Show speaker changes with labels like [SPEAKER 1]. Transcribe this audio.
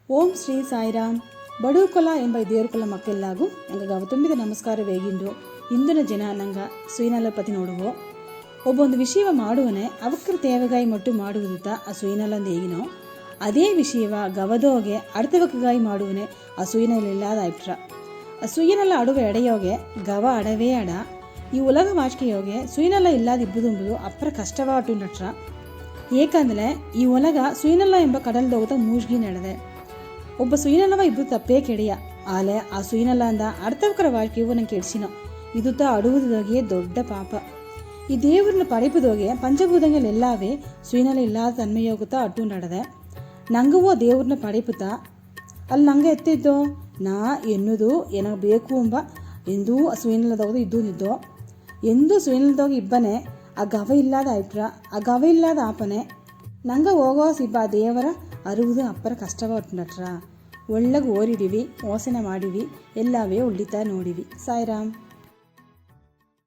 [SPEAKER 1] ಓಂ ಶ್ರೀ ಸಾಯಿರಾಮ್. ಬಡೂಕೊಲ ಎಂಬ ದೇವರುಕೊಲ ಮಕ್ಕೆಲ್ಲಾಗು ನಂಗೆ ಗವ ತುಂಬಿದ ನಮಸ್ಕಾರ ವೇಗಿಂಡು ಇಂದಿನ ಜನ ನಂಗೆ ಸುಯಿನಲ ಪತಿ ನೋಡುವೋ ಒಬ್ಬೊಂದು ವಿಷಯವ ಮಾಡುವನೆ ಅವಕ್ರ ತೇವಗಾಯಿ ಮಟ್ಟು ಮಾಡುವುದುತ್ತ ಆ ಸುಯಿನಲಂದು ಹೇಗಿನೋ ಅದೇ ವಿಷಯವ ಗವದೋಗೆ ಅಡ್ತವಕ್ಕಾಯಿ ಮಾಡುವನೆ ಆ ಸುಯಿನಲ್ಲ ಇಲ್ಲಾದಾಯ್ಟ್ರ ಆ ಸುಯಿನಲ್ಲ ಅಡುವ ಎಡೆಯೋಗೆ ಗವ ಅಡವೇ ಅಡ ಈ ಉಲಗ ವಾಚಿಕೆಯೋಗೆ ಸುಯಿನಲ್ಲ ಇಲ್ಲಾದಿಬ್ಬುದುಂಬುದು ಅಪ್ಪರ ಕಷ್ಟವಾಟು ನಟ್ರ ಏಕಂದರೆ ಈ ಒಲಗ ಸುಯಿನಲ್ಲ ಎಂಬ ಕಡಲ್ದೋಗತ ಮೂಜ್ಗಿ ನಡೆದೆ ಒಬ್ಬ ಸುಯಿನಲ್ಲವ ಇಬ್ಬರು ತಪ್ಪೇ ಕೆಡೆಯ ಆಲೆ ಆ ಸುಯಿನಲ್ಲ ಅಂದ ಅರ್ಥವಕರ ವಾಚಿಕೆಯು ನಂಗೆ ಕೆಡಿಸಿನೋ ಇದುತ್ತ ಅಡುವುದೋಗೆ ದೊಡ್ಡ ಪಾಪ ಈ ದೇವ್ರನ್ನ ಪಡೆಪದೋಗೆ ಪಂಚಭೂತಗಳೆಲ್ಲಾವೇ ಸುಯಿನಲ್ಲ ಇಲ್ಲಾದ ತನ್ಮೆಯೋಗುತ್ತಾ ಅಟ್ಟು ನಡೆದೆ ನಂಗವೋ ದೇವ್ರನ್ನ ಪಡೆಪುತ್ತ ಅಲ್ಲಿ ನಂಗೆ ಎತ್ತಿದ್ದೋ ನಾ ಎನ್ನುವುದು ಏನಾಗ ಬೇಕು ಎಂಬ ಎಂದೂ ಸುಯಿನಲ್ಲದೋಗದು ಇದ್ದೂ ನಿದ್ದೋ ಎಂದೂ ಸುಯಿನಲ್ಲದೋಗ ಇಬ್ಬನೇ ಆ ಗವ ಇಲ್ಲದ ಆಯ್ಟ್ರ ಆ ಗವ ಇಲ್ಲದ ಆಪನೆ ನಂಗೆ ಹೋಗೋ ಸಿಬ್ಬ ದೇವರ ಅರುವುದು ಅಪ್ಪರ ಕಷ್ಟವಾಟ್ಟು ನಟ್ರ ಒಳ್ಳೆಗೆ ಓರಿಡಿವಿ ಮೋಸನ ಮಾಡಿವಿ ಎಲ್ಲವೇ ಉಳ್ಳಿತಾ ನೋಡಿವಿ. ಸಾಯಿರಾಮ್.